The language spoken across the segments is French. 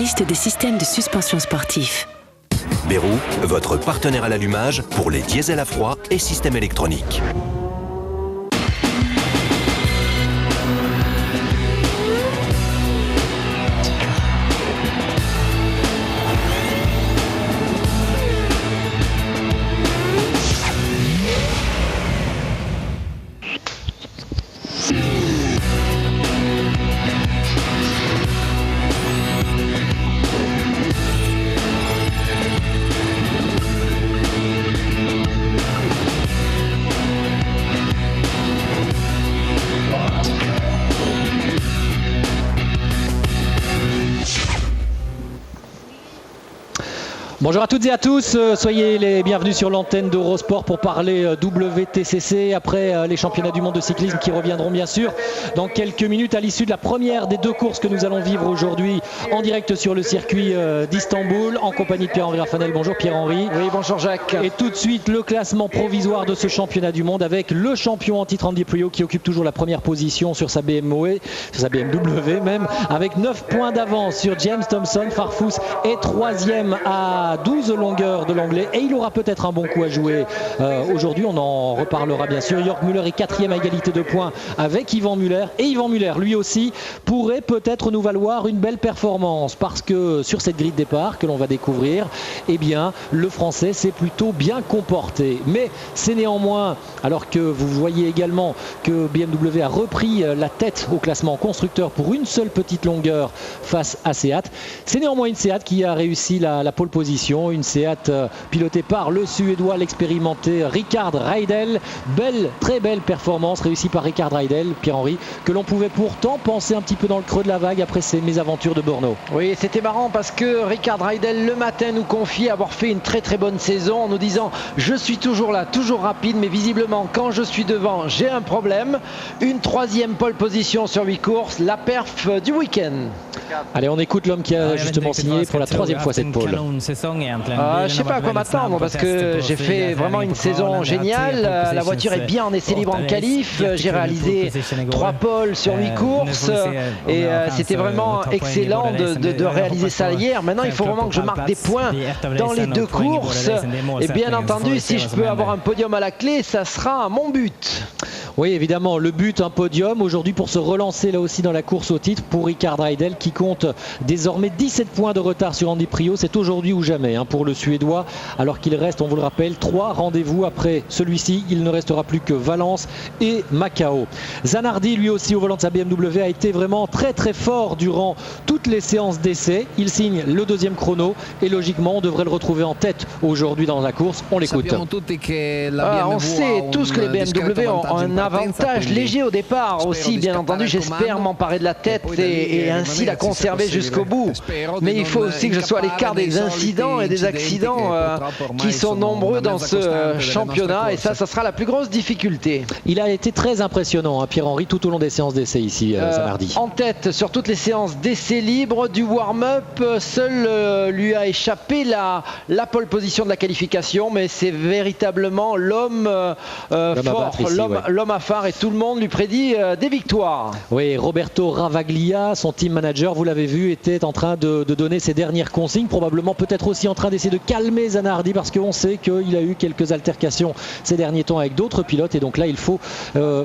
spécialiste des systèmes de suspension sportifs. Bérou, votre partenaire à l'allumage pour les diesels à froid et systèmes électroniques. Bonjour à toutes et à tous, soyez les bienvenus sur l'antenne d'Eurosport pour parler WTCC après les championnats du monde de cyclisme qui reviendront bien sûr dans quelques minutes à l'issue de la première des deux courses que nous allons vivre aujourd'hui en direct sur le circuit d'Istanbul en compagnie de Pierre-Henri Raffanel. Bonjour Pierre-Henri. Oui, bonjour Jacques. Et tout de suite le classement provisoire de ce championnat du monde avec le champion en titre Andy Priaulx qui occupe toujours la première position sur sa BMW même, avec 9 points d'avance sur James Thompson. Farfus est troisième à 12 longueurs de l'anglais et il aura peut-être un bon coup à jouer aujourd'hui, on en reparlera bien sûr. Jörg Müller est quatrième à égalité de points avec Yvan Müller et Yvan Müller lui aussi pourrait peut-être nous valoir une belle performance parce que sur cette grille de départ que l'on va découvrir, eh bien le français s'est plutôt bien comporté, mais c'est néanmoins, alors que vous voyez également que BMW a repris la tête au classement constructeur pour une seule petite longueur face à Seat, c'est néanmoins une Seat qui a réussi la pole position. Une Seat pilotée par le Suédois, l'expérimenté Rickard Reidel. Très belle performance réussie par Rickard Reidel, Pierre-Henri, que l'on pouvait pourtant penser un petit peu dans le creux de la vague après ses mésaventures de Brno. Oui, c'était marrant parce que Rickard Reidel le matin nous confie avoir fait une très très bonne saison en nous disant je suis toujours là, toujours rapide, mais visiblement quand je suis devant j'ai un problème. Une troisième pole position sur 8 courses, la perf du week-end. Allez, on écoute l'homme qui a justement signé pour la troisième fois cette pole. Je ne sais pas à quoi m'attendre parce que j'ai fait vraiment une saison géniale. La voiture est bien en essai libre en qualif. J'ai réalisé 3 poles sur 8 courses et c'était vraiment excellent de réaliser ça hier. Maintenant, il faut vraiment que je marque des points dans les deux courses. Et bien entendu, si je peux avoir un podium à la clé, ça sera mon but. Oui, évidemment, le but, un podium aujourd'hui pour se relancer là aussi dans la course au titre pour Rickard Reidel qui compte désormais 17 points de retard sur Andy Priaulx. C'est aujourd'hui ou jamais pour le Suédois, alors qu'il reste, on vous le rappelle, 3 rendez-vous après celui-ci. Il ne restera plus que Valence et Macao. Zanardi, lui aussi au volant de sa BMW, a été vraiment très très fort durant toutes les séances d'essai. Il signe le deuxième chrono et logiquement on devrait le retrouver en tête aujourd'hui dans la course. On l'écoute. On sait tous que les BMW ont un avantage léger au départ aussi, bien entendu. J'espère m'emparer de la tête et ainsi la conserver jusqu'au bout, mais il faut aussi que je sois à l'écart des incidents et des accidents qui sont nombreux dans ce championnat, et ça sera la plus grosse difficulté. Il a été très impressionnant, Pierre-Henri, tout au long des séances d'essai ici, Zanardi. En tête sur toutes les séances d'essai libre du warm-up, seul lui a échappé la pole position de la qualification, mais c'est véritablement l'homme fort, l'homme à phare, et tout le monde lui prédit des victoires. Oui, Roberto Ravaglia, son team manager, vous l'avez vu, était en train de donner ses dernières consignes, probablement peut-être aussi en train d'essayer de calmer Zanardi parce qu'on sait qu'il a eu quelques altercations ces derniers temps avec d'autres pilotes, et donc là il faut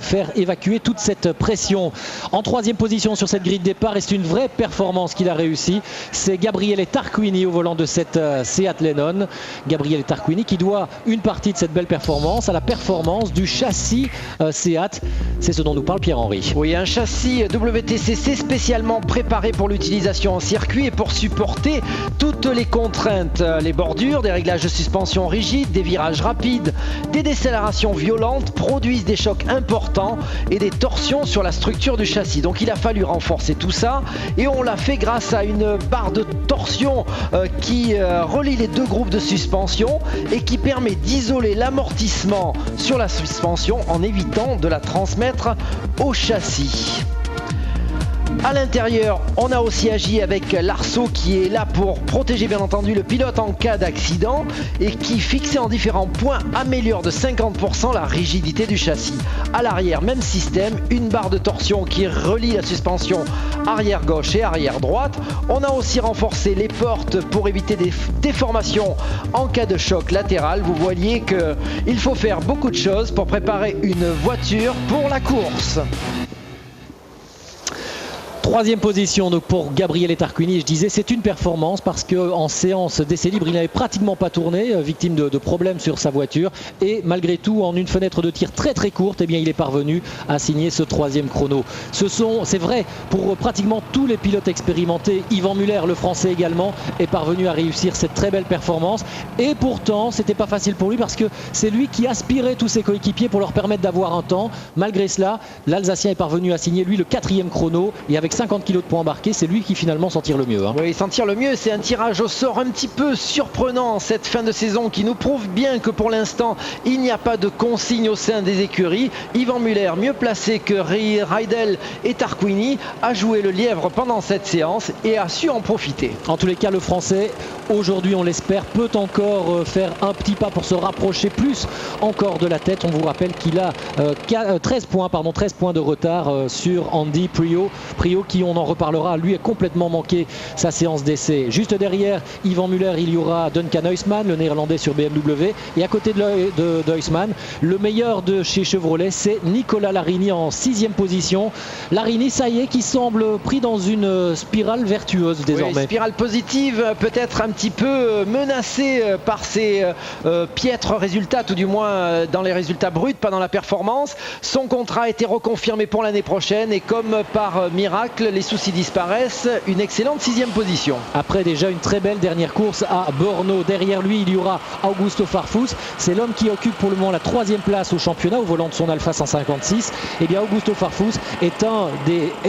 faire évacuer toute cette pression. En troisième position sur cette grille de départ, et c'est une vraie performance qu'il a réussi, c'est Gabriele Tarquini au volant de cette Seat Lenon. Gabriele Tarquini qui doit une partie de cette belle performance à la performance du châssis Seat. C'est ce dont nous parle Pierre-Henri. Oui, un châssis WTCC spécialement préparé pour l'utilisation en circuit et pour supporter toutes les contraintes, les bordures, des réglages de suspension rigides, des virages rapides, des décélérations violentes produisent des chocs importants et des torsions sur la structure du châssis. Donc il a fallu renforcer tout ça, et on l'a fait grâce à une barre de torsion qui relie les deux groupes de suspension et qui permet d'isoler l'amortissement sur la suspension en évitant de la transmettre au châssis. À l'intérieur, on a aussi agi avec l'arceau qui est là pour protéger bien entendu le pilote en cas d'accident et qui, fixé en différents points, améliore de 50% la rigidité du châssis. À l'arrière, même système, une barre de torsion qui relie la suspension arrière gauche et arrière droite. On a aussi renforcé les portes pour éviter des déformations en cas de choc latéral. Vous voyez qu'il faut faire beaucoup de choses pour préparer une voiture pour la course. Troisième position donc pour Gabriele Tarquini. Je disais c'est une performance parce qu'en séance d'essai libre il n'avait pratiquement pas tourné, victime de problèmes sur sa voiture, et malgré tout en une fenêtre de tir très très courte, eh bien, il est parvenu à signer ce troisième chrono. C'est vrai pour pratiquement tous les pilotes expérimentés. Yvan Muller, le français également, est parvenu à réussir cette très belle performance, et pourtant c'était pas facile pour lui parce que c'est lui qui aspirait tous ses coéquipiers pour leur permettre d'avoir un temps. Malgré cela, l'Alsacien est parvenu à signer lui le quatrième chrono, et avec 50 kg de points embarqués, c'est lui qui finalement s'en tire le mieux. Oui, s'en tire le mieux. C'est un tirage au sort un petit peu surprenant cette fin de saison qui nous prouve bien que pour l'instant il n'y a pas de consigne au sein des écuries. Yvan Muller, mieux placé que Reidel et Tarquini, a joué le lièvre pendant cette séance et a su en profiter. En tous les cas, le français, aujourd'hui on l'espère, peut encore faire un petit pas pour se rapprocher plus encore de la tête. On vous rappelle qu'il a 13 points de retard sur Andy Priaulx qui, on en reparlera, lui a complètement manqué sa séance d'essai. Juste derrière Yvan Muller, il y aura Duncan Huisman, le néerlandais sur BMW, et à côté de Huisman, le meilleur de chez Chevrolet, c'est Nicolas Larini en 6e position. Larini, ça y est, qui semble pris dans une spirale vertueuse désormais. Oui, spirale positive, peut-être un petit peu menacée par ses piètres résultats, tout du moins dans les résultats bruts, pas dans la performance. Son contrat a été reconfirmé pour l'année prochaine et comme par miracle, les soucis disparaissent. Une excellente 6e position. Après déjà une très belle dernière course à Brno. Derrière lui, il y aura Augusto Farfus. C'est l'homme qui occupe pour le moment la 3e place au championnat au volant de son Alfa 156. Et bien Augusto Farfus est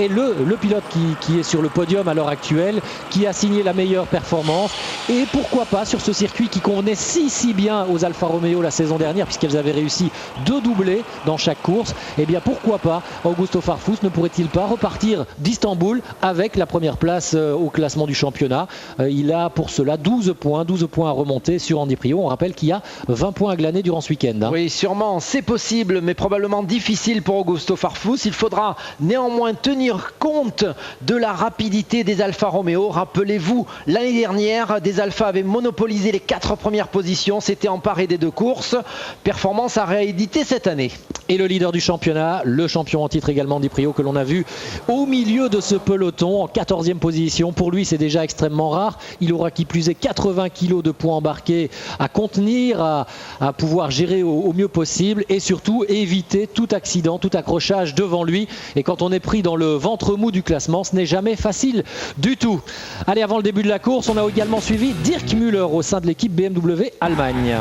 le pilote qui est sur le podium à l'heure actuelle, qui a signé la meilleure performance. Et pourquoi pas sur ce circuit qui convenait si bien aux Alfa Romeo la saison dernière, puisqu'elles avaient réussi 2 doublés dans chaque course. Et bien pourquoi pas Augusto Farfus ne pourrait-il pas repartir d'Istanbul avec la première place au classement du championnat. Il a pour cela 12 points à remonter sur Andy Priaulx. On rappelle qu'il y a 20 points à glaner durant ce week-end. Oui, sûrement, c'est possible, mais probablement difficile pour Augusto Farfus. Il faudra néanmoins tenir compte de la rapidité des Alfa Romeo. Rappelez-vous, l'année dernière, des Alfa avaient monopolisé les 4 premières positions, s'étaient emparés des 2 courses. Performance à rééditer cette année. Et le leader du championnat, le champion en titre également, Andy Priaulx, que l'on a vu au milieu de ce peloton en 14e position. Pour lui, c'est déjà extrêmement rare. Il aura qui plus est 80 kg de poids embarqués à contenir, à pouvoir gérer au mieux possible et surtout éviter tout accident, tout accrochage devant lui. Et quand on est pris dans le ventre mou du classement, ce n'est jamais facile du tout. Allez, avant le début de la course, on a également suivi Dirk Müller au sein de l'équipe BMW Allemagne.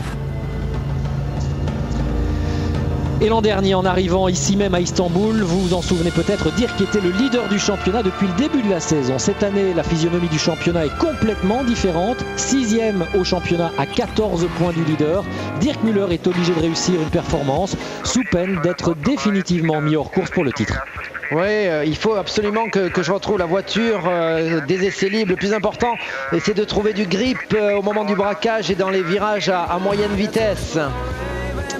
Et l'an dernier, en arrivant ici même à Istanbul, vous vous en souvenez peut-être, Dirk était le leader du championnat depuis le début de la saison. Cette année, la physionomie du championnat est complètement différente. 6e au championnat à 14 points du leader. Dirk Müller est obligé de réussir une performance sous peine d'être définitivement mis hors course pour le titre. Oui, il faut absolument que je retrouve la voiture des essais libres. Le plus important, c'est de trouver du grip au moment du braquage et dans les virages à moyenne vitesse.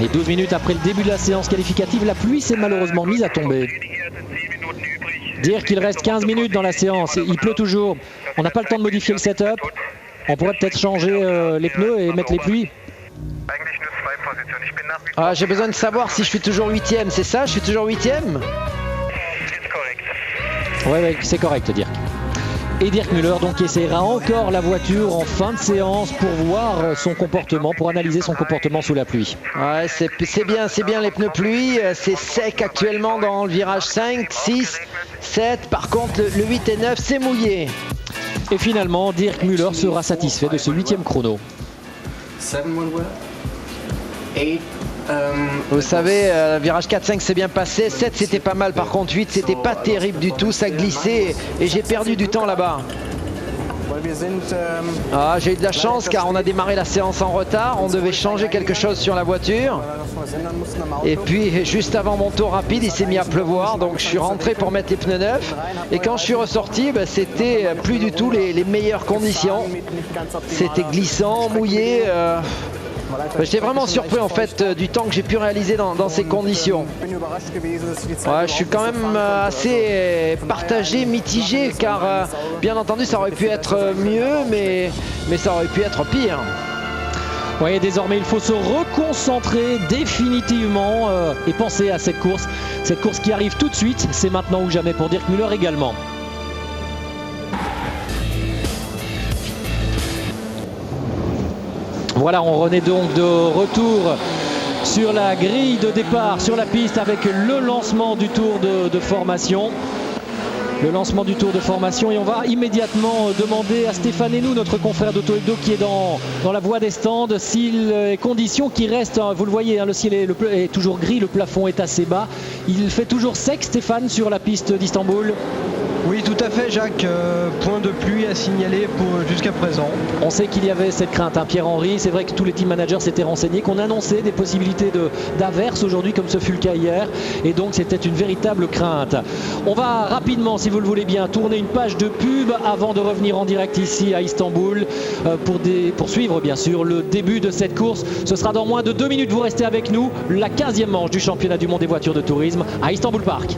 Et 12 minutes après le début de la séance qualificative, la pluie s'est malheureusement mise à tomber. Dire qu'il reste 15 minutes dans la séance, il pleut toujours. On n'a pas le temps de modifier le setup. On pourrait peut-être changer les pneus et mettre les pluies. Ah, j'ai besoin de savoir si je suis toujours 8e, c'est ça? Je suis toujours 8e? Ouais, c'est correct, Dirk. Et Dirk Müller donc essaiera encore la voiture en fin de séance pour voir son comportement, pour analyser son comportement sous la pluie. Ouais, c'est bien les pneus pluie, c'est sec actuellement dans le virage 5, 6, 7. Par contre, le 8 et 9, c'est mouillé. Et finalement, Dirk Müller sera satisfait de ce 8e chrono. Vous savez, virage 4-5 s'est bien passé, 7 c'était pas mal, par contre 8 c'était pas terrible du tout, ça glissait et j'ai perdu du temps là-bas. J'ai eu de la chance car on a démarré la séance en retard. On devait changer quelque chose sur la voiture. Et puis juste avant mon tour rapide, il s'est mis à pleuvoir. Donc je suis rentré pour mettre les pneus neufs. Et quand je suis ressorti, c'était plus du tout les meilleures conditions. C'était glissant, mouillé. J'étais vraiment surpris en fait du temps que j'ai pu réaliser dans ces conditions. Je suis quand même assez partagé, mitigé, car bien entendu ça aurait pu être mieux, mais ça aurait pu être pire. Oui, désormais il faut se reconcentrer définitivement et penser à cette course qui arrive tout de suite. C'est maintenant ou jamais pour Dirk Müller également. Voilà, on renaît donc de retour sur la grille de départ, sur la piste, avec le lancement du tour de formation. Le lancement du tour de formation, et on va immédiatement demander à Stéphane Henou, notre confrère d'Auto-Hebdo qui est dans la voie des stands, s'il est condition qui reste, vous le voyez, le ciel est toujours gris, le plafond est assez bas. Il fait toujours sec, Stéphane, sur la piste d'Istanbul. Oui, tout à fait, Jacques. Point de pluie à signaler jusqu'à présent. On sait qu'il y avait cette crainte, Pierre-Henri. C'est vrai que tous les team managers s'étaient renseignés, qu'on annonçait des possibilités d'averse aujourd'hui, comme ce fut le cas hier. Et donc, c'était une véritable crainte. On va rapidement, si vous le voulez bien, tourner une page de pub avant de revenir en direct ici à Istanbul pour suivre, bien sûr, le début de cette course. Ce sera dans moins de 2 minutes. Vous restez avec nous. La 15e manche du championnat du monde des voitures de tourisme à Istanbul Park.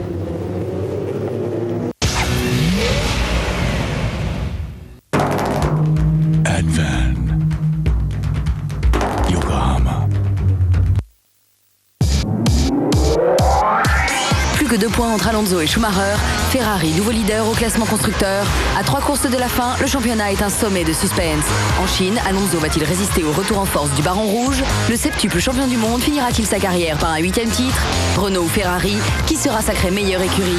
Plus que 2 points entre Alonso et Schumacher, Ferrari, nouveau leader au classement constructeur. À 3 courses de la fin, le championnat est un sommet de suspense. En Chine, Alonso va-t-il résister au retour en force du Baron Rouge? Le septuple champion du monde finira-t-il sa carrière par un 8e titre? Renault ou Ferrari, qui sera sacré meilleure écurie?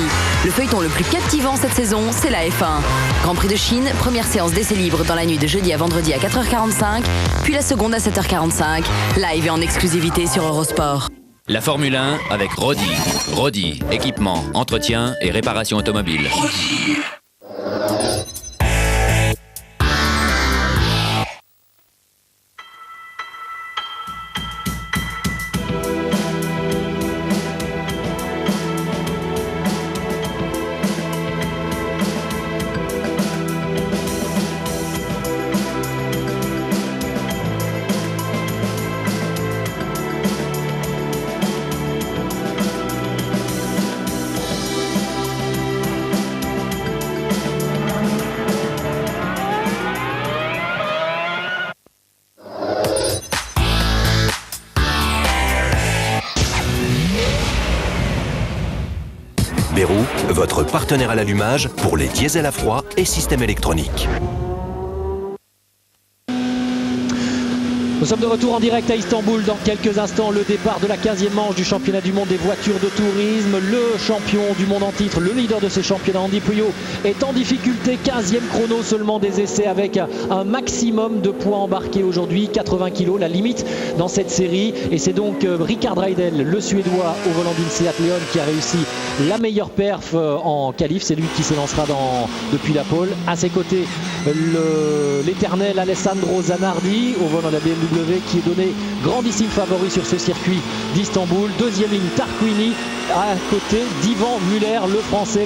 Le feuilleton le plus captivant cette saison, c'est la F1. Grand Prix de Chine, première séance d'essai libre dans la nuit de jeudi à vendredi à 4h45, puis la seconde à 7h45, live et en exclusivité sur Eurosport. La Formule 1 avec Rodi. Rodi, équipement, entretien et réparation automobile. Bérou, votre partenaire à l'allumage pour les diesels à froid et systèmes électroniques. Nous sommes de retour en direct à Istanbul. Dans quelques instants, le départ de la 15e manche du championnat du monde des voitures de tourisme. Le champion du monde en titre, le leader de ce championnat, Andy Puyot, est en difficulté. 15e chrono seulement des essais avec un maximum de points embarqués aujourd'hui. 80 kg, la limite dans cette série. Et c'est donc Rickard Reidel, le Suédois, au volant d'une Seat Leon, qui a réussi la meilleure perf en qualif. C'est lui qui s'élancera depuis la pole. À ses côtés, l'éternel Alessandro Zanardi, au volant de la BMW, qui est donné grandissime favori sur ce circuit d'Istanbul. Deuxième ligne, Tarquini, à côté d'Ivan Muller, le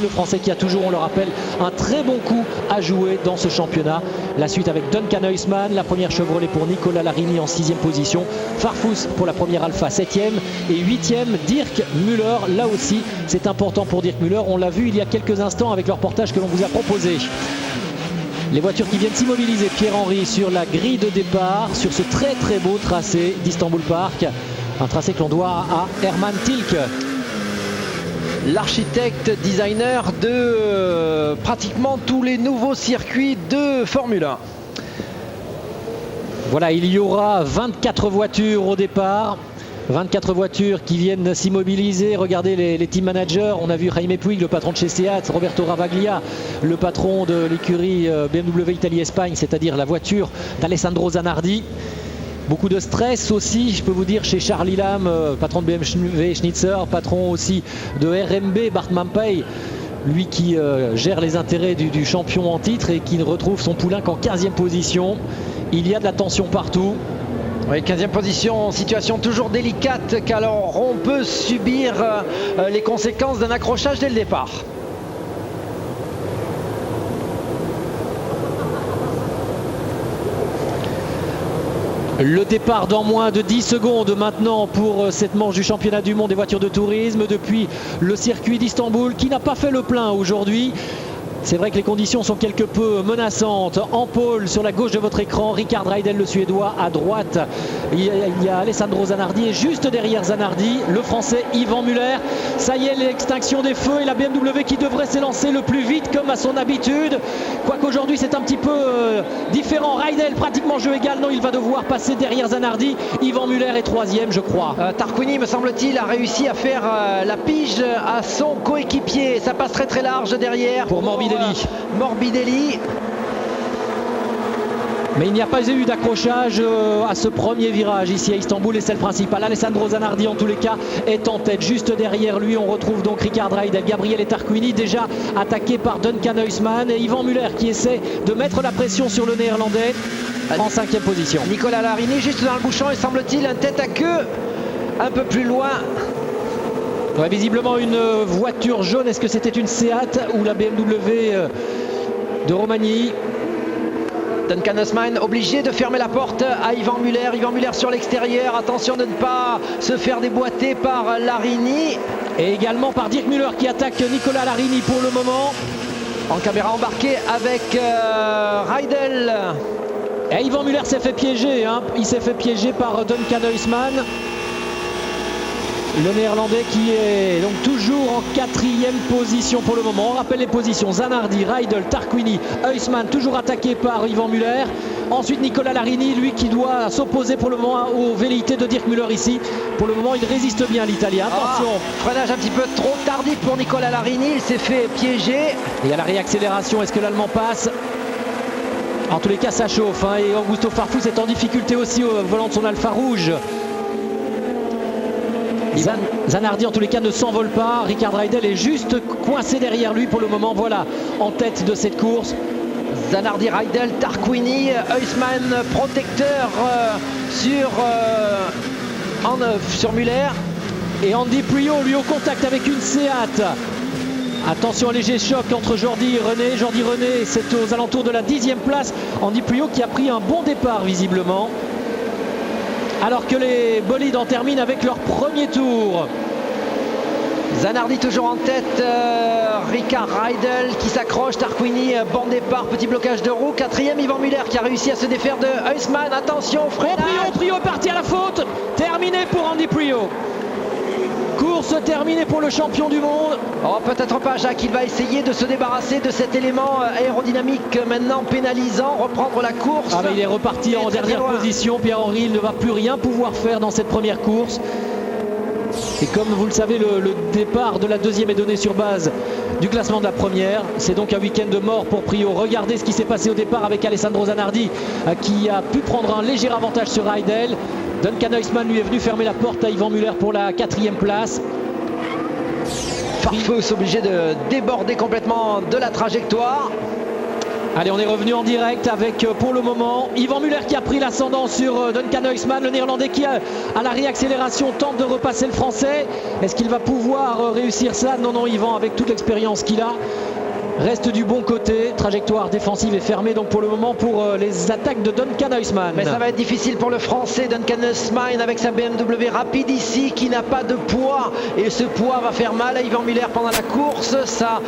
français qui a toujours, on le rappelle, un très bon coup à jouer dans ce championnat. La suite avec Duncan Huisman, la première Chevrolet pour Nicolas Larini en 6e position, Farfus pour la première Alpha 7e et 8e Dirk Müller. Là aussi, c'est important pour Dirk Müller, on l'a vu il y a quelques instants avec le reportage que l'on vous a proposé. Les voitures qui viennent s'immobiliser, Pierre-Henri, sur la grille de départ, sur ce très très beau tracé d'Istanbul Park. Un tracé que l'on doit à Hermann Tilke. L'architecte designer de pratiquement tous les nouveaux circuits de Formule 1. Voilà, il y aura 24 voitures au départ. 24 voitures qui viennent s'immobiliser. Regardez les team managers. On a vu Jaime Puig, le patron de chez Seat, Roberto Ravaglia, le patron de l'écurie BMW Italie-Espagne, c'est-à-dire la voiture d'Alessandro Zanardi. Beaucoup de stress aussi, je peux vous dire, chez Charlie Lam, patron de BMW Schnitzer, patron aussi de RMB, Bart Mampey. lui qui gère les intérêts du champion en titre et qui retrouve son poulain qu'en 15e position. Il y a de la tension partout. Oui, 15e position, situation toujours délicate car on peut subir les conséquences d'un accrochage dès le départ. Le départ dans moins de 10 secondes maintenant pour cette manche du championnat du monde des voitures de tourisme depuis le circuit d'Istanbul qui n'a pas fait le plein aujourd'hui. C'est vrai que les conditions sont quelque peu menaçantes. En pôle sur la gauche de votre écran, Rickard Reidel, le Suédois. À droite, il y a Alessandro Zanardi et juste derrière Zanardi, le Français Yvan Muller. Ça y est, l'extinction des feux et la BMW qui devrait s'élancer le plus vite comme à son habitude. Quoique aujourd'hui c'est un petit peu différent. Reidel pratiquement jeu égal. Non, il va devoir passer derrière Zanardi. Yvan Muller est 3e, je crois. Tarquini, me semble-t-il, a réussi à faire la pige à son coéquipier. Ça passe très très large derrière. Pour Morbidelli. Mais il n'y a pas eu d'accrochage à ce premier virage ici à Istanbul et c'est le principal. Alessandro Zanardi en tous les cas est en tête. Juste derrière lui on retrouve donc Rickard Reidel, Gabriele Tarquini déjà attaqué par Duncan Huisman et Yvan Muller qui essaie de mettre la pression sur le néerlandais en 5e position. Nicolas Larini juste dans le bouchon et semble-t-il un tête à queue un peu plus loin. Ouais, visiblement une voiture jaune. Est-ce que c'était une Seat ou la BMW de Romagny? Duncan Huisman obligé de fermer la porte à Yvan Muller. Yvan Muller sur l'extérieur. Attention de ne pas se faire déboîter par Larini. Et également par Dirk Müller qui attaque Nicolas Larini pour le moment. En caméra embarquée avec Reidel. Et Yvan Muller s'est fait piéger. Il s'est fait piéger par Duncan Huisman. Le néerlandais qui est donc toujours en 4e position pour le moment. On rappelle les positions: Zanardi, Reidel, Tarquini, Huisman, toujours attaqué par Yvan Muller. Ensuite Nicolas Larini, lui qui doit s'opposer pour le moment aux velléités de Dirk Müller ici. Pour le moment il résiste bien l'Italien. Attention, freinage un petit peu trop tardif pour Nicolas Larini, il s'est fait piéger. Et à la réaccélération, est-ce que l'Allemand passe? En tous les cas ça chauffe et Augusto Farfus est en difficulté aussi au volant de son Alfa rouge. Zanardi en tous les cas ne s'envole pas. Rickard Reidel est juste coincé derrière lui pour le moment. Voilà, en tête de cette course. Zanardi, Reidel, Tarquini, Huisman protecteur sur Muller. Et Andy Prio lui au contact avec une Seat. Attention, léger choc entre Jordi et René. Jordi René, c'est aux alentours de la 10e place. Andy Prio qui a pris un bon départ visiblement. Alors que les bolides en terminent avec leur premier tour. Zanardi toujours en tête, Rickard Reidel qui s'accroche, Tarquini, bon départ, petit blocage de roue. 4e, Yvan Muller qui a réussi à se défaire de Huisman. Attention, freinage. Prio est parti à la faute. Terminé pour Andy Prio. Course terminée pour le champion du monde. Oh, peut-être pas, Jacques, il va essayer de se débarrasser de cet élément aérodynamique maintenant pénalisant, reprendre la course. Mais il est reparti en dernière position. Pierre-Henri, il ne va plus rien pouvoir faire dans cette première course. Et comme vous le savez, le départ de la 2e est donné sur base du classement de la première. C'est donc un week-end de mort pour Prio. Regardez ce qui s'est passé au départ avec Alessandro Zanardi qui a pu prendre un léger avantage sur Reidel. Duncan Huisman lui est venu fermer la porte à Yvan Muller pour la 4e place. Farfus obligé de déborder complètement de la trajectoire. Allez, on est revenu en direct avec pour le moment Yvan Muller qui a pris l'ascendant sur Duncan Huisman, le néerlandais qui à la réaccélération tente de repasser le français. Est-ce qu'il va pouvoir réussir ça? Non, Yvan avec toute l'expérience qu'il a reste du bon côté. Trajectoire défensive est fermée donc pour le moment pour les attaques de Duncan Huisman. Mais ça va être difficile pour le français Duncan Huisman avec sa BMW rapide ici qui n'a pas de poids. Et ce poids va faire mal à Yvan Muller pendant la course. Ça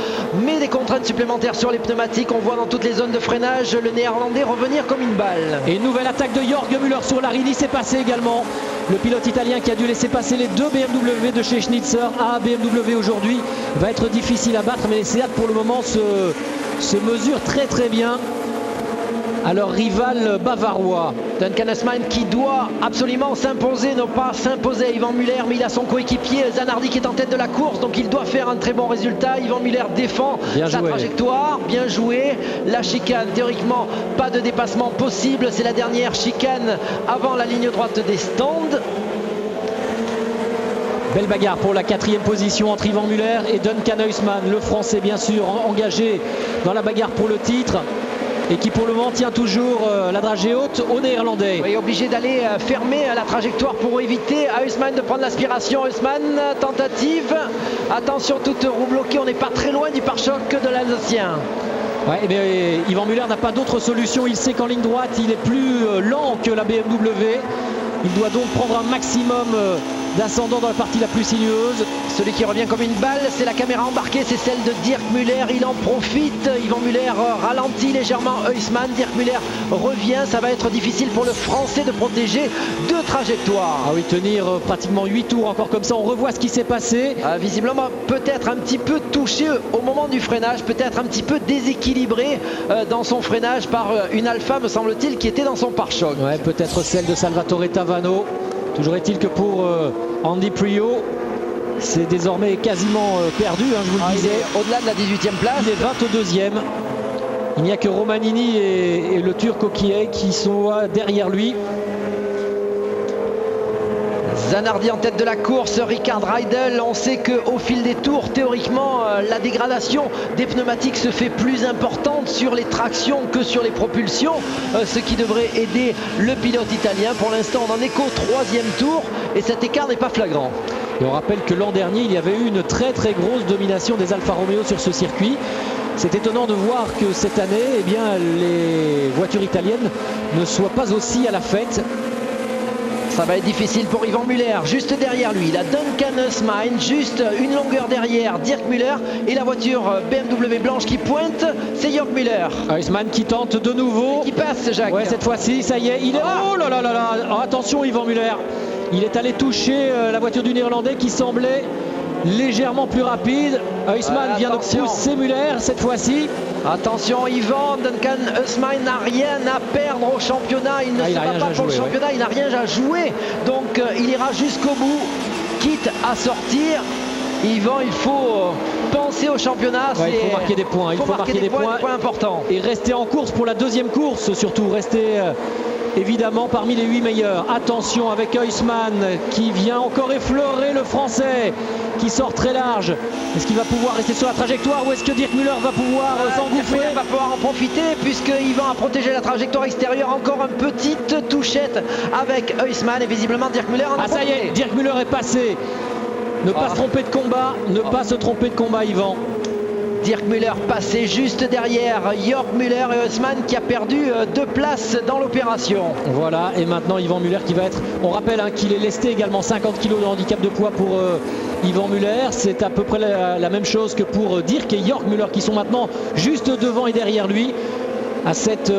met des contraintes supplémentaires sur les pneumatiques. On voit dans toutes les zones de freinage le néerlandais revenir comme une balle. Et une nouvelle attaque de Jörg Müller sur Larini. C'est passé également. Le pilote italien qui a dû laisser passer les 2 BMW de chez Schnitzer à BMW aujourd'hui va être difficile à battre, mais les Seat pour le moment se mesurent très très bien à leur rival bavarois. Duncan Huisman qui doit absolument s'imposer, non pas s'imposer à Yvan Muller, mais il a son coéquipier Zanardi qui est en tête de la course, donc il doit faire un très bon résultat. Yvan Muller défend sa trajectoire, bien joué. La chicane, théoriquement, pas de dépassement possible, c'est la dernière chicane avant la ligne droite des stands. Belle bagarre pour la 4e position entre Yvan Muller et Duncan Huisman, le Français bien sûr engagé dans la bagarre pour le titre et qui pour le moment tient toujours la dragée haute au Néerlandais. Oui, obligé d'aller fermer la trajectoire pour éviter à Huisman de prendre l'aspiration. Huisman, tentative, attention, toute roue bloquée, on n'est pas très loin du pare-choc de l'Alsacien. Ouais, mais Yvan Muller n'a pas d'autre solution, il sait qu'en ligne droite il est plus lent que la BMW. Il doit donc prendre un maximum d'ascendant dans la partie la plus sinueuse. Celui qui revient comme une balle, c'est la caméra embarquée, c'est celle de Dirk Muller. Il en profite. Yvan Muller ralentit légèrement Huisman. Dirk Muller revient. Ça va être difficile pour le Français de protéger deux trajectoires. Ah oui, tenir pratiquement 8 tours encore comme ça. On revoit ce qui s'est passé. Visiblement, peut-être un petit peu touché au moment du freinage, peut-être un petit peu déséquilibré dans son freinage par une Alfa, me semble-t-il, qui était dans son pare-choc. Ouais, peut-être celle de Salvatore Tavano. Toujours est-il que pour Andy Priaulx, c'est désormais quasiment perdu, hein, je vous le disais. Au-delà de la 18e place. Il est 22e. Il n'y a que Romanini et le Turc Okiay qui sont derrière lui. Zanardi en tête de la course, Rickard Reidel. On sait qu'au fil des tours, théoriquement, la dégradation des pneumatiques se fait plus importante sur les tractions que sur les propulsions, ce qui devrait aider le pilote italien. Pour l'instant, on n'en est qu'au 3e tour et cet écart n'est pas flagrant. Et on rappelle que l'an dernier, il y avait eu une très très grosse domination des Alfa Romeo sur ce circuit. C'est étonnant de voir que cette année, eh bien, les voitures italiennes ne soient pas aussi à la fête. Ça va être difficile pour Yvan Muller, juste derrière lui, la Duncan Huisman, juste une longueur derrière Dirk Muller et la voiture BMW blanche qui pointe, c'est Jörg Muller. Huisman qui tente de nouveau. Et qui passe, Jacques. Ouais, cette fois-ci, ça y est, il est... Oh là là là là. Oh, attention Yvan Muller. Il est allé toucher la voiture du Néerlandais qui semblait légèrement plus rapide. Huisman vient de pousser Muller cette fois-ci. Attention Yvan, Duncan Huisman n'a rien à perdre au championnat, il ne se bat pas pour le championnat, il n'a rien à jouer, donc il ira jusqu'au bout, quitte à sortir. Yvan, il faut penser au championnat. Ouais, il faut marquer des points, il faut marquer des points importants. Et rester en course pour la 2e course surtout, rester évidemment parmi les 8 meilleurs. Attention avec Huisman qui vient encore effleurer le Français, qui sort très large. Est-ce qu'il va pouvoir rester sur la trajectoire ou est-ce que Dirk Muller va pouvoir s'engouffrer? Il va pouvoir en profiter puisque Yvan a protégé la trajectoire extérieure. Encore une petite touchette avec Huisman et visiblement Dirk Muller en a profité. Ça y est, Dirk Muller est passé. Ne pas se tromper de combat, ne pas se tromper de combat, Yvan. Dirk Muller passé juste derrière Jörg Muller et Huisman qui a perdu 2 places dans l'opération. Voilà, et maintenant Yvan Muller qui va être... On rappelle qu'il est lesté également 50 kg de handicap de poids pour Yvan Muller. C'est à peu près la même chose que pour Dirk et Jörg Muller qui sont maintenant juste devant et derrière lui. À cette...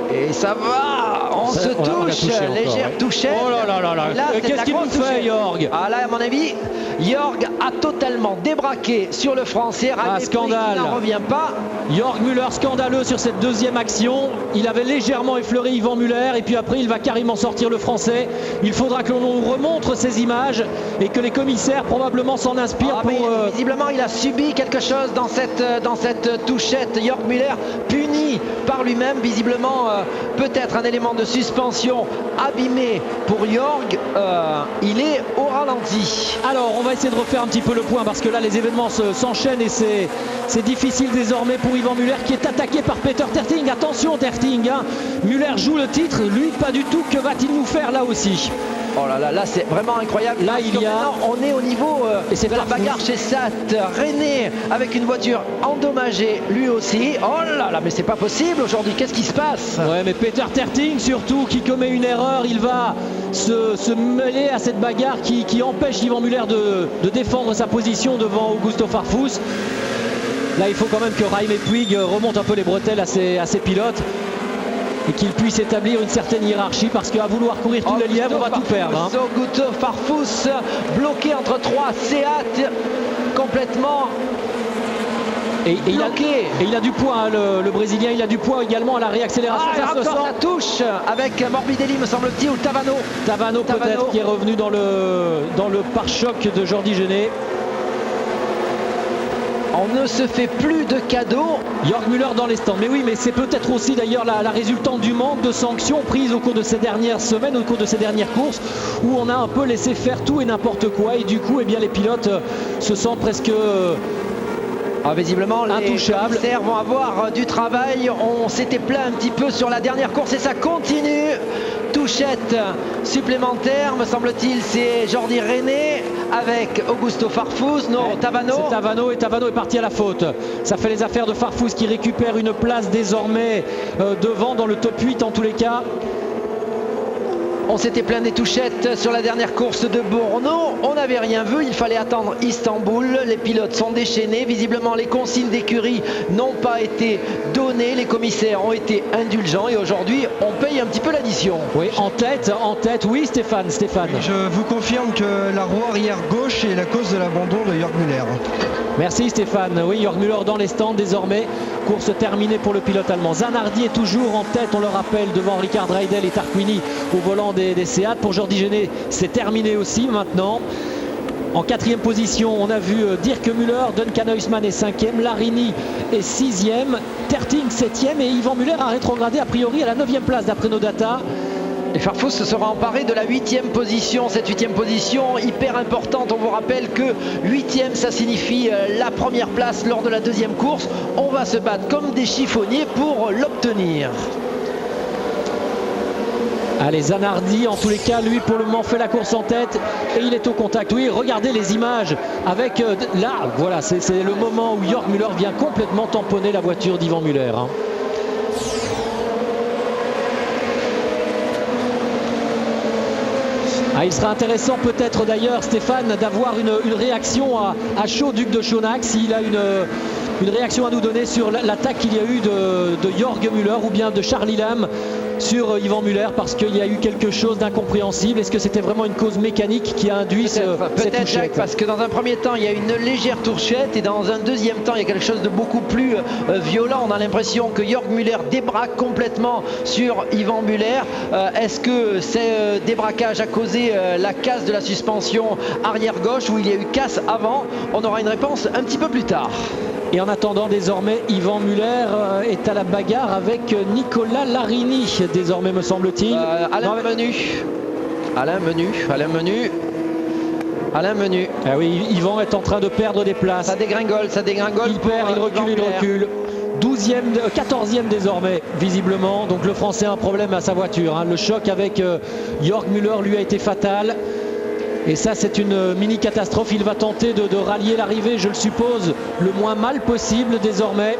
Et ça va, on se touche, légère touchette. Oh là là là là, qu'est-ce qu'il nous fait Jörg? Ah là à mon avis, Jörg a totalement débraqué sur le Français. Scandale, il n'en revient pas. Jörg Muller scandaleux sur cette 2e action. Il avait légèrement effleuré Yvan Muller et puis après il va carrément sortir le Français. Il faudra que l'on nous remontre ces images et que les commissaires probablement s'en inspirent Visiblement il a subi quelque chose dans cette touchette. Jörg Muller puni par lui-même, visiblement peut-être un élément de suspension abîmé pour Jörg. Il est au ralenti. Alors on va essayer de refaire un petit peu le point parce que là les événements s'enchaînent et c'est difficile désormais pour Yvan Muller qui est attaqué par Peter Terting. Attention Terting, hein. Muller joue le titre, lui pas du tout. Que va-t-il nous faire là aussi? Oh là là, là c'est vraiment incroyable. Là il y a... On est au niveau de la bagarre chez Sat. René avec une voiture endommagée lui aussi. Oh là là, mais c'est pas possible aujourd'hui, qu'est-ce qui se passe? Ouais, mais Peter Terting surtout qui commet une erreur, il va se mêler à cette bagarre qui empêche Yvan Muller de défendre sa position devant Augusto Farfus. Là il faut quand même que Jaime Puig remonte un peu les bretelles à ses pilotes et qu'il puisse établir une certaine hiérarchie parce qu'à vouloir courir tous les lièvres, on va tout perdre. Hein. Augusto Farfus bloqué entre 3 Seat complètement. Et il a du poids, hein, le Brésilien, il a du poids également à la réaccélération. Ça touche avec Morbidelli me semble-t-il ou Tavano peut-être qui est revenu dans le pare-choc de Jordi Genet. On ne se fait plus de cadeaux. Jörg Müller dans les stands. Mais oui, mais c'est peut-être aussi d'ailleurs la résultante du manque de sanctions prises au cours de ces dernières semaines, au cours de ces dernières courses, où on a un peu laissé faire tout et n'importe quoi. Et du coup, eh bien, les pilotes se sentent presque visiblement, les intouchables. commissaires vont avoir du travail. On s'était plaint un petit peu sur la dernière course et ça continue. Touchette supplémentaire, me semble-t-il, c'est Jordi René avec Augusto Farfus, non, Tavano. C'est Tavano et Tavano est parti à la faute. Ça fait les affaires de Farfus qui récupère une place désormais devant dans le top 8 en tous les cas. On s'était plaint des touchettes sur la dernière course de Brno. On n'avait rien vu. Il fallait attendre Istanbul. Les pilotes sont déchaînés. Visiblement, les consignes d'écurie n'ont pas été données. Les commissaires ont été indulgents. Et aujourd'hui, on paye un petit peu l'addition. Oui, en tête. Oui, Stéphane. Je vous confirme que la roue arrière gauche est la cause de l'abandon de Jörg Müller. Merci Stéphane. Oui, Jörg Müller dans les stands désormais. Course terminée pour le pilote allemand. Zanardi est toujours en tête, on le rappelle, devant Ricard Reidel et Tarquini au volant des Seat. Pour Jordi Gené, c'est terminé aussi maintenant. En 4e position, on a vu Dirk Müller, Duncan Huisman est 5e, Larini est 6e, Terting 7e et Yvan Müller a rétrogradé a priori à la 9e place d'après nos data. Et Farfus se sera emparé de la 8e position. Cette 8e position hyper importante. On vous rappelle que 8e, ça signifie la première place lors de la 2e course. On va se battre comme des chiffonniers pour l'obtenir. Allez, Zanardi, en tous les cas, lui pour le moment fait la course en tête et il est au contact. Oui, regardez les images avec là, voilà, c'est le moment où Jörg Müller vient complètement tamponner la voiture d'Yvan Müller. Hein. Il sera intéressant peut-être d'ailleurs, Stéphane, d'avoir une réaction à chaud, Duc de Schonach, s'il a une réaction à nous donner sur l'attaque qu'il y a eu de Jörg Müller ou bien de Charlie Lam sur Yvan Müller, parce qu'il y a eu quelque chose d'incompréhensible. Est-ce que c'était vraiment une cause mécanique qui a induit cette touchette? Jacques, parce que dans un premier temps il y a une légère touchette et dans un deuxième temps il y a quelque chose de beaucoup plus violent. On a l'impression que Jörg Müller débraque complètement sur Yvan Müller. Est-ce que ce débraquage a causé la casse de la suspension arrière gauche ou il y a eu casse avant? On aura une réponse un petit peu plus tard. Et en attendant, désormais, Yvan Müller est à la bagarre avec Nicolas Larini, désormais, me semble-t-il. Alain Menu. Ah oui, Yvan est en train de perdre des places. Ça dégringole. Il perd, il recule. 14e désormais, visiblement. Donc le Français a un problème à sa voiture. Hein. Le choc avec Jörg Müller lui a été fatal. Et ça, c'est une mini-catastrophe. Il va tenter de rallier l'arrivée, je le suppose, le moins mal possible désormais.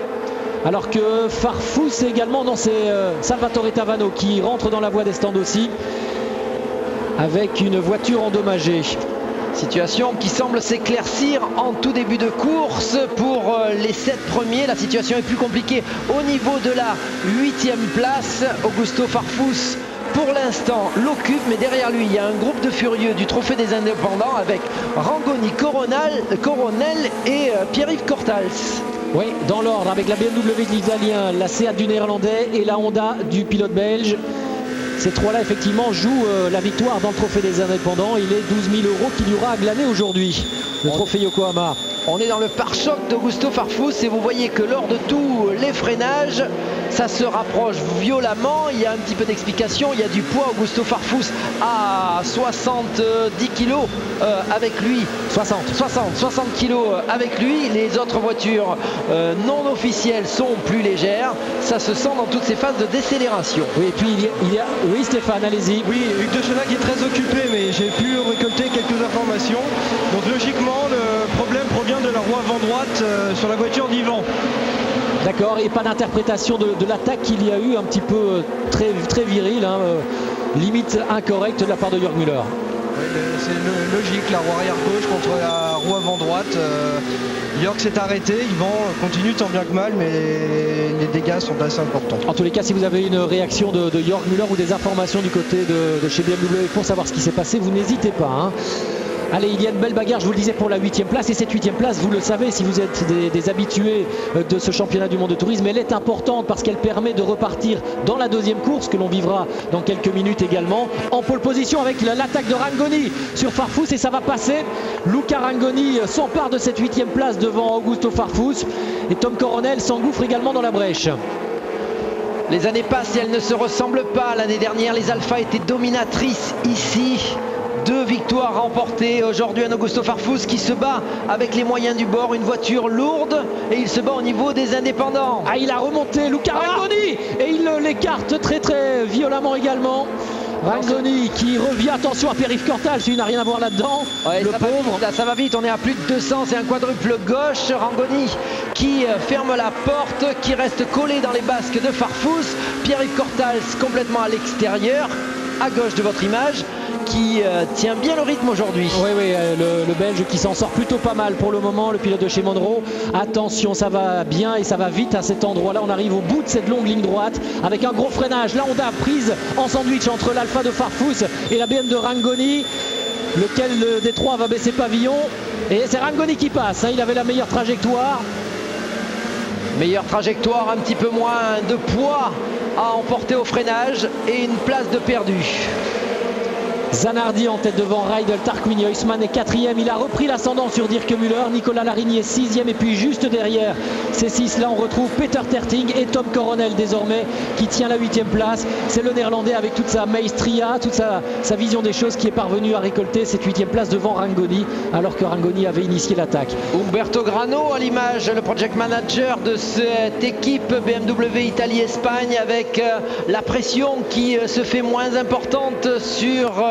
Alors que Farfus également, non, c'est Salvatore Tavano qui rentre dans la voie des stands aussi, avec une voiture endommagée. Situation qui semble s'éclaircir en tout début de course pour les 7 premiers. La situation est plus compliquée au niveau de la 8e place. Augusto Farfus pour l'instant l'occupe, mais derrière lui il y a un groupe de furieux du Trophée des Indépendants avec Rangoni Coronel et Pierre-Yves Cortals. Oui, dans l'ordre, avec la BMW de l'Italien, la Seat du Néerlandais et la Honda du pilote belge. Ces trois-là, effectivement, jouent la victoire dans le Trophée des Indépendants. Il est 12 000 € qu'il y aura à glaner aujourd'hui, le Trophée Yokohama. On est dans le pare-choc d'Augusto Farfus et vous voyez que lors de tous les freinages, ça se rapproche violemment. Il y a un petit peu d'explication. Il y a du poids. Augusto Farfus à 70 kg avec lui. 60 kg avec lui. Les autres voitures non officielles sont plus légères. Ça se sent dans toutes ces phases de décélération. Oui, et puis il y a... Oui, Stéphane, allez-y. Oui, Hugues de Schonach est très occupé, mais j'ai pu récolter quelques informations. Donc logiquement, le problème provient de la roue avant droite sur la voiture d'Yvan. D'accord, et pas d'interprétation de l'attaque qu'il y a eu, un petit peu très viril, hein, limite incorrecte de la part de Jörg Müller. Oui, c'est logique, la roue arrière gauche contre la roue avant droite. Jörg s'est arrêté, Yvan continue tant bien que mal, mais les dégâts sont assez importants. En tous les cas, si vous avez une réaction de Jörg Müller ou des informations du côté de chez BMW pour savoir ce qui s'est passé, vous n'hésitez pas. Hein. Allez, il y a une belle bagarre, je vous le disais, pour la 8e place. Et cette 8e place, vous le savez, si vous êtes des habitués de ce championnat du monde de tourisme, elle est importante parce qu'elle permet de repartir dans la 2e course que l'on vivra dans quelques minutes également. En pole position avec l'attaque de Rangoni sur Farfus, et ça va passer. Luca Rangoni s'empare de cette 8e place devant Augusto Farfus. Et Tom Coronel s'engouffre également dans la brèche. Les années passent et elles ne se ressemblent pas. L'année dernière, les Alpha étaient dominatrices ici. 2 victoires remportées. Aujourd'hui, un Augusto Farfus qui se bat avec les moyens du bord. Une voiture lourde et il se bat au niveau des indépendants. Ah, il a remonté Luca Rangoni et il l'écarte très très violemment également. Rangoni qui revient, attention à Pierre-Yves Cortal, il n'a rien à voir là-dedans, ouais, le ça pauvre. Va vite, là, ça va vite, on est à plus de 200, c'est un quadruple gauche. Rangoni qui ferme la porte, qui reste collé dans les basques de Farfus. Pierre-Yves Cortal complètement à l'extérieur, à gauche de votre image, qui tient bien le rythme aujourd'hui. Oui, le Belge qui s'en sort plutôt pas mal pour le moment, le pilote de chez Monroe. Attention, ça va bien et ça va vite à cet endroit-là. On arrive au bout de cette longue ligne droite avec un gros freinage. Là, on a prise en sandwich entre l'Alpha de Farfus et la BM de Rangoni. Lequel des trois va baisser pavillon? Et c'est Rangoni qui passe, hein. Il avait la meilleure trajectoire. Meilleure trajectoire, un petit peu moins de poids à emporter au freinage et une place de perdu. Zanardi en tête devant Rydell, Tarquini, Huisman est 4e. Il a repris l'ascendant sur Dirk Müller. Nicolas Larigny est 6e. Et puis juste derrière ces 6-là, on retrouve Peter Terting et Tom Coronel désormais qui tient la 8e place. C'est le Néerlandais avec toute sa maestria, toute sa vision des choses qui est parvenu à récolter cette 8e place devant Rangoni alors que Rangoni avait initié l'attaque. Umberto Grano à l'image, le project manager de cette équipe BMW Italie-Espagne avec la pression qui se fait moins importante sur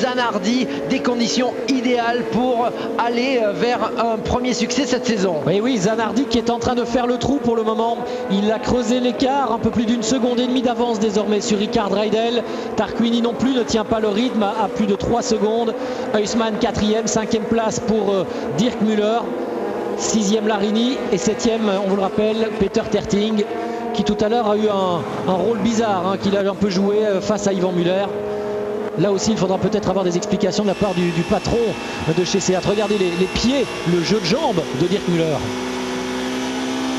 Zanardi, des conditions idéales pour aller vers un premier succès cette saison. Oui, Zanardi qui est en train de faire le trou pour le moment. Il a creusé l'écart, un peu plus d'1,5 seconde d'avance désormais sur Rickard Rydell. Tarquini non plus ne tient pas le rythme à plus de 3 secondes. Huisman 4e, 5e place pour Dirk Müller, 6e Larigny et 7e, on vous le rappelle, Peter Terting qui tout à l'heure a eu un rôle bizarre, hein, qu'il a un peu joué face à Yvan Müller. Là aussi, il faudra peut-être avoir des explications de la part du patron de chez Seat. Regardez les pieds, le jeu de jambes de Dirk Müller.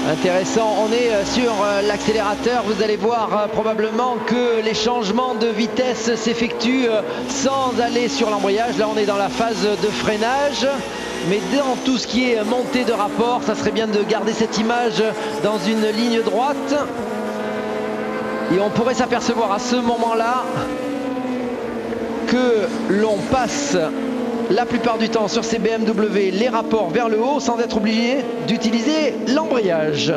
Intéressant, on est sur l'accélérateur. Vous allez voir probablement que les changements de vitesse s'effectuent sans aller sur l'embrayage. Là, on est dans la phase de freinage. Mais dans tout ce qui est montée de rapport, ça serait bien de garder cette image dans une ligne droite. Et on pourrait s'apercevoir à ce moment-là que l'on passe la plupart du temps sur ces BMW les rapports vers le haut sans être obligé d'utiliser l'embrayage.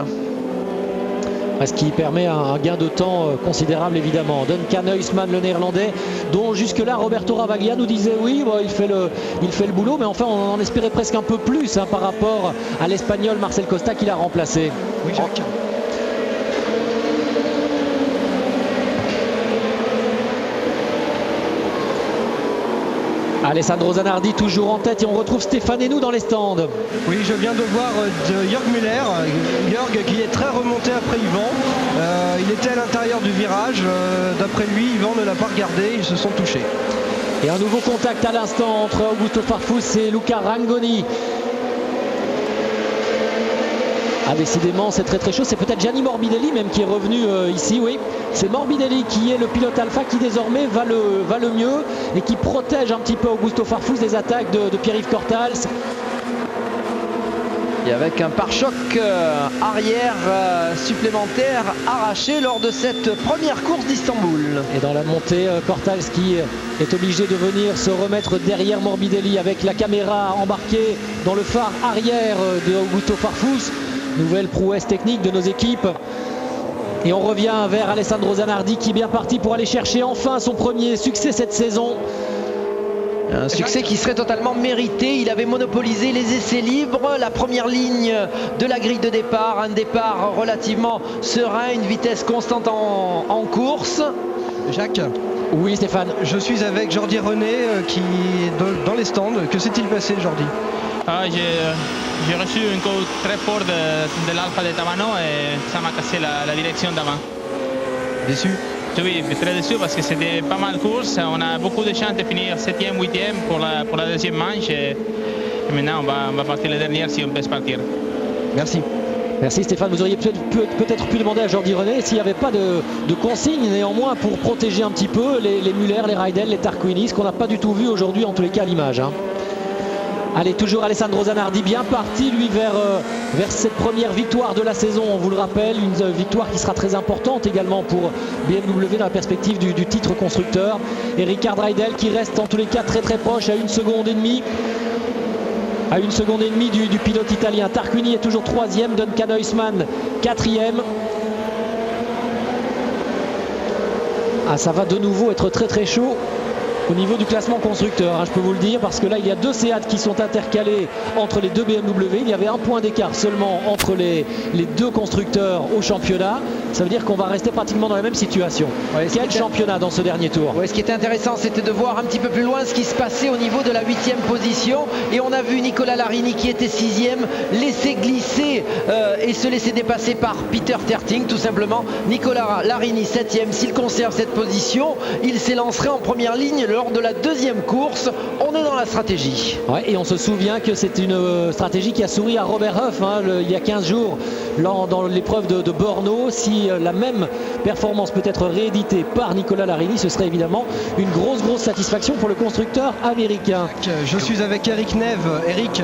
Ce qui permet un gain de temps considérable évidemment. Duncan Huisman, le Néerlandais, dont jusque-là Roberto Ravaglia nous disait oui, bon, il fait le boulot, mais enfin on en espérait presque un peu plus, hein, par rapport à l'Espagnol Marcel Costa qui l'a remplacé. Oui, Jacques. Alessandro Zanardi toujours en tête et on retrouve Stéphane Henou dans les stands. Oui, je viens de voir Jörg Müller. Jörg qui est très remonté après Yvan. Il était à l'intérieur du virage. D'après lui, Yvan ne l'a pas regardé. Ils se sont touchés. Et un nouveau contact à l'instant entre Augusto Farfus et Luca Rangoni. Ah, décidément, c'est très très chaud. C'est peut-être Gianni Morbidelli même qui est revenu ici, oui. C'est Morbidelli qui est le pilote Alpha qui désormais va le mieux et qui protège un petit peu Augusto Farfus des attaques de Pierre-Yves Cortals. Et avec un pare-choc arrière supplémentaire arraché lors de cette première course d'Istanbul. Et dans la montée, Cortals qui est obligé de venir se remettre derrière Morbidelli avec la caméra embarquée dans le phare arrière de Augusto Farfus. Nouvelle prouesse technique de nos équipes. Et on revient vers Alessandro Zanardi qui est bien parti pour aller chercher enfin son premier succès cette saison. Un succès qui serait totalement mérité. Il avait monopolisé les essais libres, la première ligne de la grille de départ, un départ relativement serein, une vitesse constante en course. Jacques. Oui, Stéphane. Je suis avec Jordi René qui est dans les stands. Que s'est-il passé, Jordi? J'ai reçu un coup très fort de l'Alpha de Tabano et ça m'a cassé la direction d'avant. Déçu? Oui, je suis très déçu parce que c'était pas mal de courses. On a beaucoup de chances de finir 7e, 8e pour la deuxième manche. Et maintenant, on va partir la dernière si on peut se partir. Merci. Merci Stéphane, vous auriez peut-être pu demander à Jordi René s'il n'y avait pas de consignes néanmoins pour protéger un petit peu les Muller, les Rydell, les Tarquini, ce qu'on n'a pas du tout vu aujourd'hui en tous les cas à l'image. Hein. Allez, toujours Alessandro Zanardi bien parti lui vers cette première victoire de la saison, on vous le rappelle, une victoire qui sera très importante également pour BMW dans la perspective du titre constructeur. Et Ricard Rydell qui reste en tous les cas très proche à 1 seconde et demie. À 1 seconde et demie du pilote italien. Tarquini est toujours 3e, Duncan Huisman 4e. Ah, ça va de nouveau être très chaud au niveau du classement constructeur, hein, je peux vous le dire, parce que là il y a 2 Seat qui sont intercalés entre les 2 BMW. Il y avait 1 point d'écart seulement entre les 2 constructeurs au championnat. Ça veut dire qu'on va rester pratiquement dans la même situation. Ouais, quel championnat dans ce dernier tour. Ouais, ce qui était intéressant, c'était de voir un petit peu plus loin ce qui se passait au niveau de la 8e position. Et on a vu Nicolas Larini qui était 6e laisser glisser et se laisser dépasser par Peter Terting tout simplement. Nicolas Larini 7e, s'il conserve cette position, il s'élancerait en première ligne lors de la 2e course. On est dans la stratégie. Ouais, et on se souvient que c'est une stratégie qui a souri à Robert Huff il y a 15 jours dans l'épreuve de Brno. Si la même performance peut être rééditée par Nicolas Larini, ce serait évidemment une grosse satisfaction pour le constructeur américain. Je suis avec Eric Neve. Eric,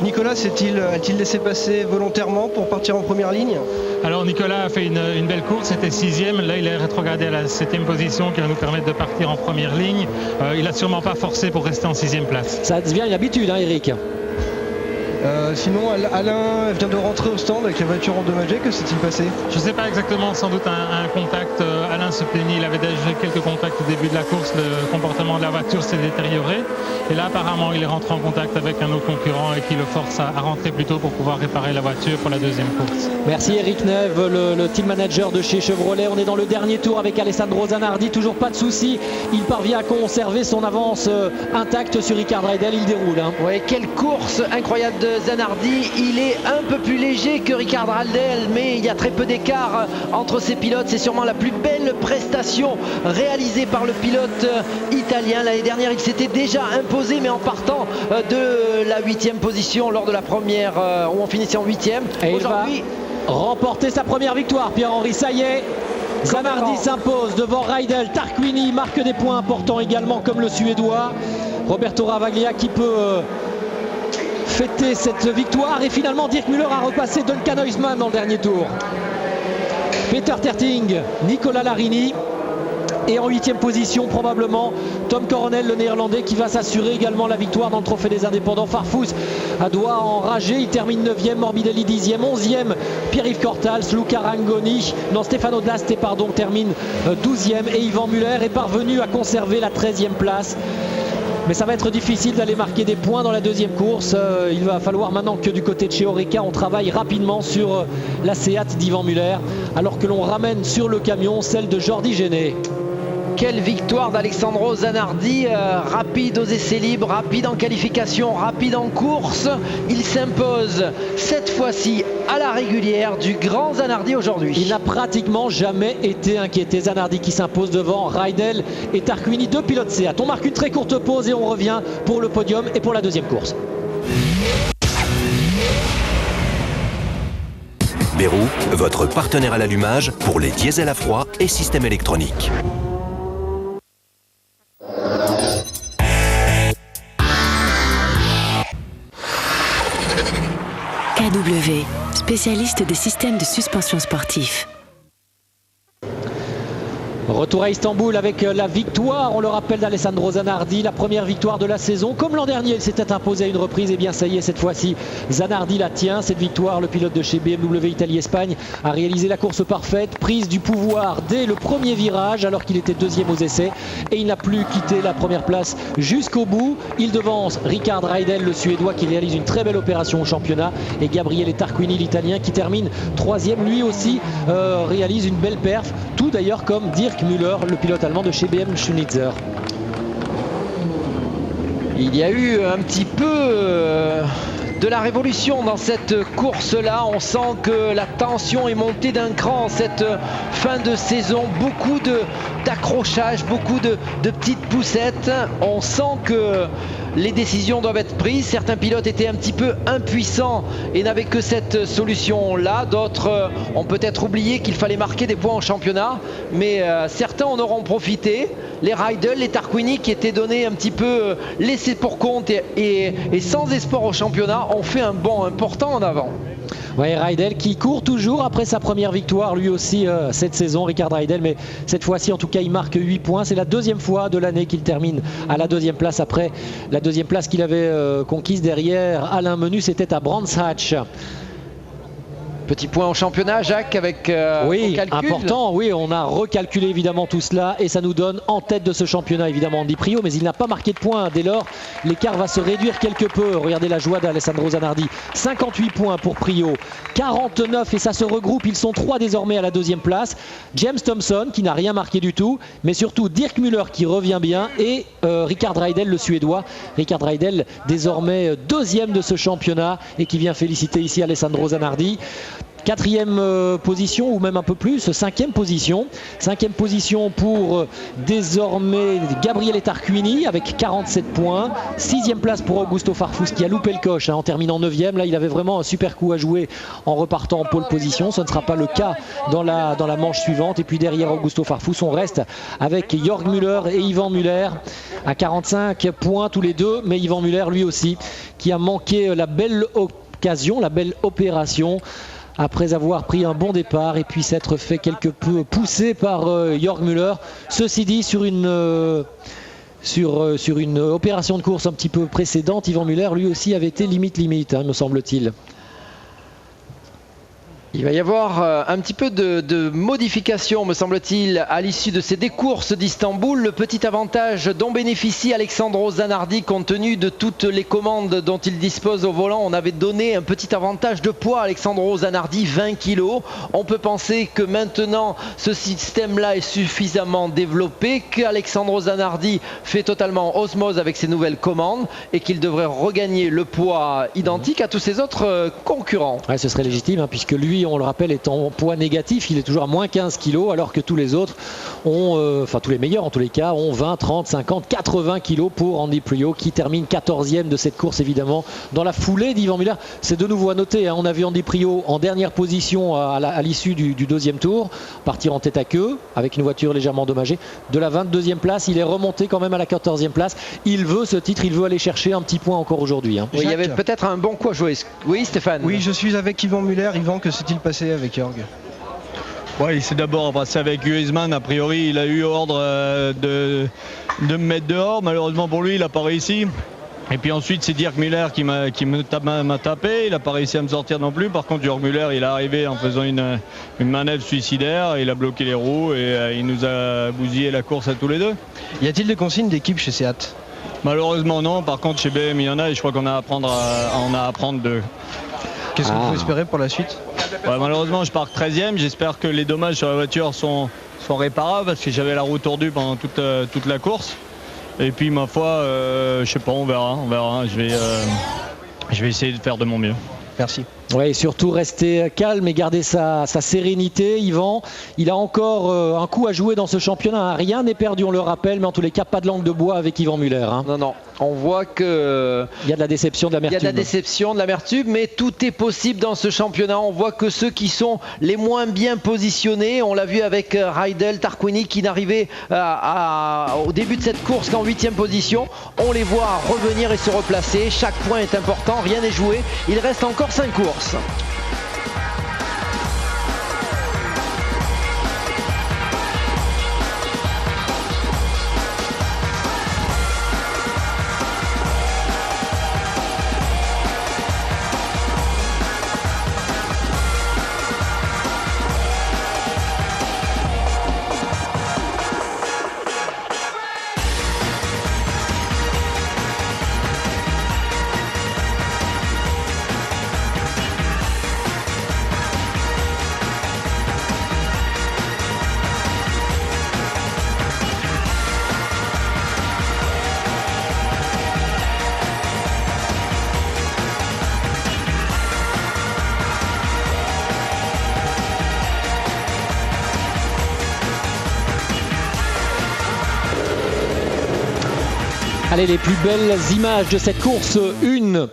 Nicolas a-t-il laissé passer volontairement pour partir en première ligne? Alors Nicolas a fait une belle course, c'était 6e, là il est rétrogradé à la 7e position qui va nous permettre de partir en première ligne. Il n'a sûrement pas forcé pour rester en 6e place. Ça devient une habitude, hein, Eric. Sinon, Alain vient de rentrer au stand avec la voiture endommagée. Que s'est-il passé? Je ne sais pas exactement, sans doute un contact. Alain se plaignit, il avait déjà quelques contacts au début de la course. Le comportement de la voiture s'est détérioré. Et là, apparemment, il est rentré en contact avec un autre concurrent et qui le force à rentrer plus tôt pour pouvoir réparer la voiture pour la 2e course. Merci Eric Neve, le team manager de chez Chevrolet. On est dans le dernier tour avec Alessandro Zanardi. Toujours pas de soucis. Il parvient à conserver son avance intacte sur Ricard Rydell. Il déroule. Hein. Ouais, quelle course incroyable de Zanardi. Il est un peu plus léger que Ricard Rydell, mais il y a très peu d'écart entre ces pilotes. C'est sûrement la plus belle prestation réalisée par le pilote italien. L'année dernière, il s'était déjà imposé, mais en partant de la 8e position lors de la première, où on finissait en 8e. Et aujourd'hui, il va remporter sa première victoire, Pierre-Henri. Ça y est, Zanardi s'impose devant Rydell. Tarquini marque des points importants également, comme le Suédois. Roberto Ravaglia qui peut fêter cette victoire. Et finalement, Dirk Müller a repassé Duncan Huisman dans le dernier tour. Peter Terting, Nicolas Larini. Et en 8e position, probablement, Tom Coronel, le néerlandais, qui va s'assurer également la victoire dans le trophée des indépendants. Farfus doit enrager, il termine 9e, Morbidelli 10e, 11e, Pierre-Yves Cortals, Luca Rangoni, Stefano Daste, termine 12e. Et Yvan Muller est parvenu à conserver la 13e place. Mais ça va être difficile d'aller marquer des points dans la 2e course. Il va falloir maintenant que du côté de chez Oreca, on travaille rapidement sur la Seat d'Yvan Muller, alors que l'on ramène sur le camion celle de Jordi Géné. Quelle victoire d'Alessandro Zanardi, rapide aux essais libres, rapide en qualification, rapide en course. Il s'impose cette fois-ci à la régulière du grand Zanardi aujourd'hui. Il n'a pratiquement jamais été inquiété. Zanardi qui s'impose devant Rydell et Tarquini, 2 pilotes Seat. On marque une très courte pause et on revient pour le podium et pour la 2e course. Bérou, votre partenaire à l'allumage pour les diesels à froid et systèmes électroniques. KW, spécialiste des systèmes de suspension sportifs. Retour à Istanbul avec la victoire, on le rappelle, d'Alessandro Zanardi, la première victoire de la saison. Comme l'an dernier, il s'était imposé à une reprise, et bien ça y est, cette fois-ci, Zanardi la tient. Cette victoire, le pilote de chez BMW Italie-Espagne a réalisé la course parfaite, prise du pouvoir dès le premier virage, alors qu'il était 2e aux essais. Et il n'a plus quitté la première place jusqu'au bout. Il devance Ricard Rydell, le Suédois, qui réalise une très belle opération au championnat. Et Gabriele Tarquini, l'Italien, qui termine 3e. Lui aussi réalise une belle perf, tout d'ailleurs comme Dirk Müller, le pilote allemand de chez BM Schunitzer. Il y a eu un petit peu de la révolution dans cette course-là. On sent que la tension est montée d'un cran en cette fin de saison. Beaucoup d'accrochages, beaucoup de petites poussettes. On sent que les décisions doivent être prises. Certains pilotes étaient un petit peu impuissants et n'avaient que cette solution-là. D'autres ont peut-être oublié qu'il fallait marquer des points en championnat. Mais certains en auront profité. Les Rydell, les Tarquini qui étaient donnés un petit peu laissés pour compte et sans espoir au championnat ont fait un bond important en avant. Ouais, Rydell qui court toujours après sa première victoire lui aussi cette saison, Rickard Rydell, mais cette fois-ci en tout cas il marque 8 points. C'est la deuxième fois de l'année qu'il termine à la deuxième place après la deuxième place qu'il avait conquise derrière Alain Menu, c'était à Brands Hatch. Petit point au championnat, Jacques, avec oui, important, oui, on a recalculé évidemment tout cela et ça nous donne en tête de ce championnat évidemment Andy Priaulx, mais il n'a pas marqué de points. Dès lors, l'écart va se réduire quelque peu. Regardez la joie d'Alessandro Zanardi. 58 points pour Priaulx, 49 et ça se regroupe. Ils sont 3 désormais à la deuxième place. James Thompson qui n'a rien marqué du tout, mais surtout Dirk Müller qui revient bien et Rickard Rydell, le Suédois. Rickard Rydell désormais deuxième de ce championnat et qui vient féliciter ici Alessandro Zanardi. 4e position ou même un peu plus, 5e position. 5e position pour désormais Gabriele Tarquini avec 47 points. 6e place pour Augusto Farfus qui a loupé le coche en terminant 9e. Là il avait vraiment un super coup à jouer en repartant en pole position. Ce ne sera pas le cas dans la manche suivante. Et puis derrière Augusto Farfus on reste avec Jörg Müller et Yvan Müller à 45 points tous les deux. Mais Yvan Müller lui aussi qui a manqué la belle occasion, la belle opération, après avoir pris un bon départ et puis s'être fait quelque peu pousser par Jörg Müller. Ceci dit, sur une opération de course un petit peu précédente, Yvan Müller lui aussi avait été limite, me semble-t-il. Il va y avoir un petit peu de modification, me semble-t-il, à l'issue de ces décourses d'Istanbul. Le petit avantage dont bénéficie Alessandro Zanardi, compte tenu de toutes les commandes dont il dispose au volant, on avait donné un petit avantage de poids à Alessandro Zanardi, 20 kg. On peut penser que maintenant, ce système-là est suffisamment développé, qu'Alessandro Zanardi fait totalement osmose avec ses nouvelles commandes et qu'il devrait regagner le poids identique à tous ses autres concurrents. Ouais, ce serait légitime, puisque lui, on le rappelle, est en poids négatif, il est toujours à moins 15 kg, alors que tous les autres ont, enfin tous les meilleurs en tous les cas, ont 20, 30, 50, 80 kg pour Andy Priaulx qui termine 14e de cette course évidemment. Dans la foulée d'Yvan Müller, c'est de nouveau à noter, on a vu Andy Priaulx en dernière position à l'issue du deuxième tour, partir en tête à queue avec une voiture légèrement endommagée. De la 22e place, il est remonté quand même à la 14e place. Il veut ce titre, il veut aller chercher un petit point encore aujourd'hui. Oui, il y avait peut-être un bon coup à jouer. Oui, Stéphane. Oui, je suis avec Yvan Müller. Yvan, que s'est-il passé avec Jörg? Ouais, il s'est d'abord passé avec Huisman. A priori, il a eu ordre de me mettre dehors. Malheureusement pour lui, il n'a pas réussi. Et puis ensuite, c'est Dirk Müller qui m'a tapé. Il n'a pas réussi à me sortir non plus. Par contre, Jörg Müller, il est arrivé en faisant une manœuvre suicidaire. Il a bloqué les roues et il nous a bousillé la course à tous les deux. Y a-t-il des consignes d'équipe chez Seat? Malheureusement non. Par contre, chez BM, il y en a et je crois qu'on a à apprendre d'eux. Qu'est-ce qu'on peut espérer pour la suite? Ouais, malheureusement, je pars 13e. J'espère que les dommages sur la voiture sont réparables parce que j'avais la roue tordue pendant toute la course. Et puis, ma foi, je sais pas, on verra. Je vais essayer de faire de mon mieux. Merci. Oui, surtout rester calme et garder sa sérénité. Yvan, il a encore un coup à jouer dans ce championnat. Rien n'est perdu, on le rappelle, mais en tous les cas, pas de langue de bois avec Yvan Müller. Non, on voit que il y a de la déception, de l'amertume. Il y a de la déception, de l'amertume, mais tout est possible dans ce championnat. On voit que ceux qui sont les moins bien positionnés, on l'a vu avec Rydell, Tarquini qui n'arrivait au début de cette course qu'en 8e position. On les voit revenir et se replacer. Chaque point est important, rien n'est joué. Il reste encore 5 courses. Allez, les plus belles images de cette course, une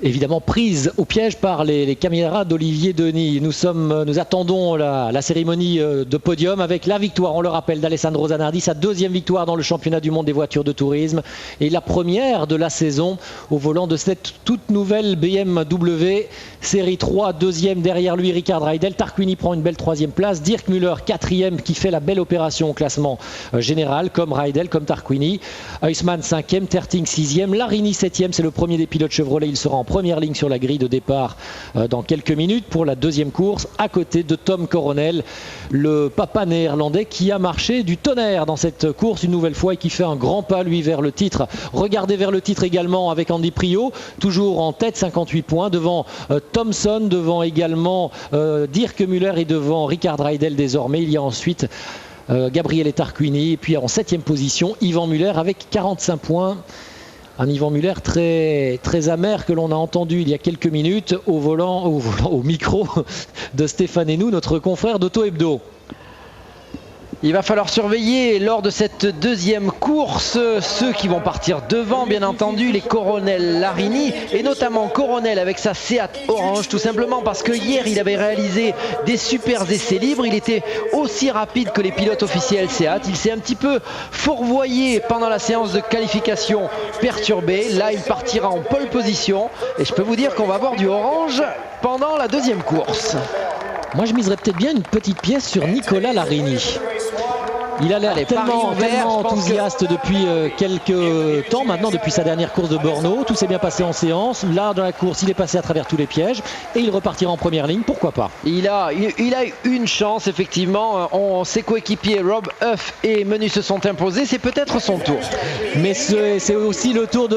évidemment prise au piège par les caméras d'Olivier Denis. Nous attendons la cérémonie de podium avec la victoire, on le rappelle, d'Alessandro Zanardi, sa deuxième victoire dans le championnat du monde des voitures de tourisme et la première de la saison au volant de cette toute nouvelle BMW Série 3, deuxième derrière lui Richard Raidel. Tarquini prend une belle troisième place, Dirk Müller quatrième qui fait la belle opération au classement général comme Raidel, comme Tarquini, Huisman cinquième, Terting sixième, Larini septième, c'est le premier des pilotes Chevrolet, il sera en première ligne sur la grille de départ dans quelques minutes pour la deuxième course à côté de Tom Coronel, le papa néerlandais qui a marché du tonnerre dans cette course une nouvelle fois et qui fait un grand pas lui vers le titre. Regardez vers le titre également avec Andy Priaulx, toujours en tête, 58 points devant Thompson, devant également Dirk Müller et devant Richard Raidel désormais. Il y a ensuite Gabriele Tarquini et puis en 7e position Yvan Muller avec 45 points. Un Yvan Muller très amer que l'on a entendu il y a quelques minutes au micro de Stéphane Henou, notre confrère d'Auto Hebdo. Il va falloir surveiller lors de cette deuxième course ceux qui vont partir devant, bien entendu, les Coronel Larini et notamment Coronel avec sa Seat Orange, tout simplement parce que hier il avait réalisé des super essais libres, il était aussi rapide que les pilotes officiels Seat, il s'est un petit peu fourvoyé pendant la séance de qualification perturbée, là il partira en pole position et je peux vous dire qu'on va avoir du orange pendant la deuxième course.6Moi je miserais peut-être bien une petite pièce sur Nicolas Larini. Il a l'air tellement enthousiaste depuis quelques temps maintenant, depuis sa dernière course de Brno. Tout s'est bien passé en séance. Là, dans la course, il est passé à travers tous les pièges et il repartira en première ligne. Pourquoi pas? Il a une chance, effectivement. Ses coéquipiers Rob Huff et Menu se sont imposés. C'est peut-être son tour. Mais c'est aussi le tour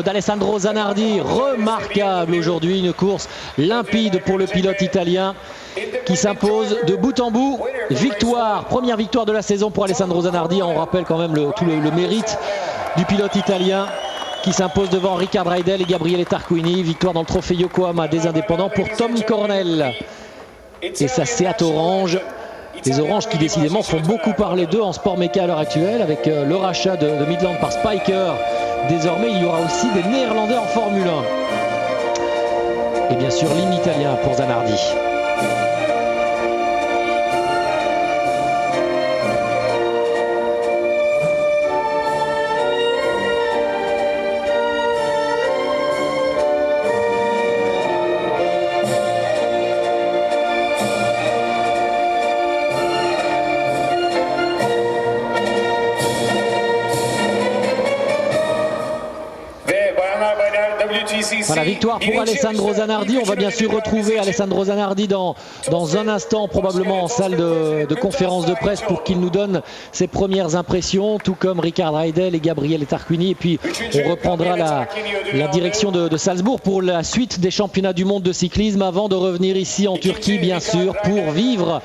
d'Alessandro Zanardi. Remarquable aujourd'hui. Une course limpide pour le pilote italien qui s'impose de bout en bout. Victoire, première victoire de la saison pour Alessandro Zanardi. On rappelle quand même tout le mérite du pilote italien qui s'impose devant Richard Raidel et Gabriele Tarquini. Victoire dans le trophée Yokohama des indépendants pour Tom Coronel et sa Seat Orange. Les oranges qui décidément font beaucoup parler d'eux en sport méca à l'heure actuelle avec le rachat de Midland par Spyker. Désormais il y aura aussi des Néerlandais en Formule 1 et bien sûr l'hymne italien pour Zanardi. Voilà, victoire pour Alessandro Zanardi. On va bien sûr retrouver Alessandro Zanardi dans un instant, probablement en salle de conférence de presse pour qu'il nous donne ses premières impressions, tout comme Richard Raidel et Gabriele Tarquini. Et puis on reprendra la direction de Salzbourg pour la suite des championnats du monde de cyclisme avant de revenir ici en Turquie, bien sûr, pour vivre,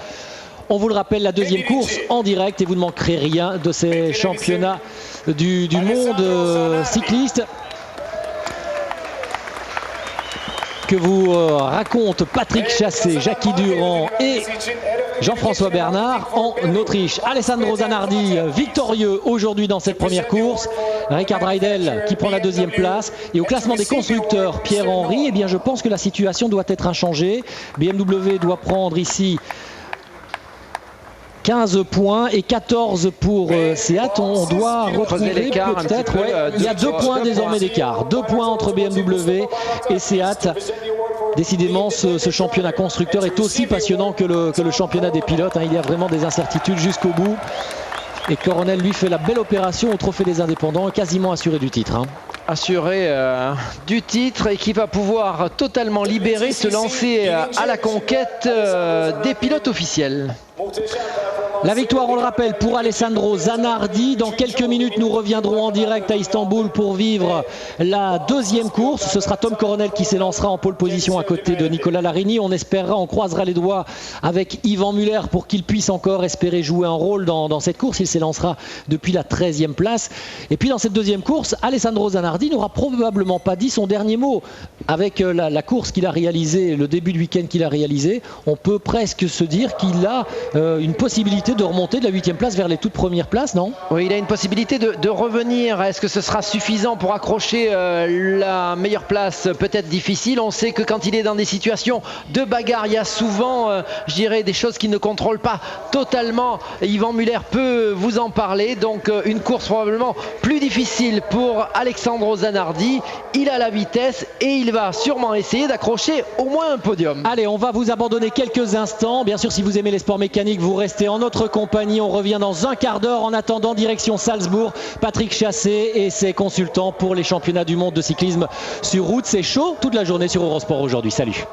on vous le rappelle, la deuxième course en direct et vous ne manquerez rien de ces championnats du monde cycliste que vous racontent Patrick Chassé, Jackie Durand et Jean-François Bernard en Autriche. Alessandro Zanardi victorieux aujourd'hui dans cette première course. Richard Raidel qui prend la deuxième place. Et au classement des constructeurs, Pierre-Henry, eh bien je pense que la situation doit être inchangée. BMW doit prendre ici 15 points et 14 pour Seat. On doit retrouver peut-être, il y a 2 points désormais d'écart. 2 points entre BMW et Seat. Décidément, ce championnat constructeur est aussi passionnant que le championnat des pilotes. Il y a vraiment des incertitudes jusqu'au bout. Et Coronel, lui, fait la belle opération au trophée des indépendants, quasiment assuré du titre. Assuré du titre et qui va pouvoir totalement libérer, se lancer à la conquête des pilotes officiels. La victoire, on le rappelle, pour Alessandro Zanardi. Dans quelques minutes, nous reviendrons en direct à Istanbul pour vivre la deuxième course. Ce sera Tom Coronel qui s'élancera en pole position à côté de Nicolas Larini. On espérera, on croisera les doigts avec Yvan Muller pour qu'il puisse encore espérer jouer un rôle dans cette course. Il s'élancera depuis la 13e place. Et puis dans cette deuxième course, Alessandro Zanardi n'aura probablement pas dit son dernier mot. Avec la course qu'il a réalisée, le début de week-end qu'il a réalisé, on peut presque se dire qu'il a une possibilité possibilité de remonter de la 8e place vers les toutes premières places, non? Oui, il a une possibilité de revenir. Est-ce que ce sera suffisant pour accrocher la meilleure place? Peut-être difficile. On sait que quand il est dans des situations de bagarre, il y a souvent, je dirais, des choses qu'il ne contrôle pas totalement. Yvan Muller peut vous en parler. Donc une course probablement plus difficile pour Alexandro Zanardi. Il a la vitesse et il va sûrement essayer d'accrocher au moins un podium. Allez, on va vous abandonner quelques instants. Bien sûr, si vous aimez les sports mécaniques, vous restez en notre compagnie. On revient dans un quart d'heure. En attendant, direction Salzbourg. Patrick Chassé et ses consultants pour les championnats du monde de cyclisme sur route. C'est chaud toute la journée sur Eurosport aujourd'hui. Salut.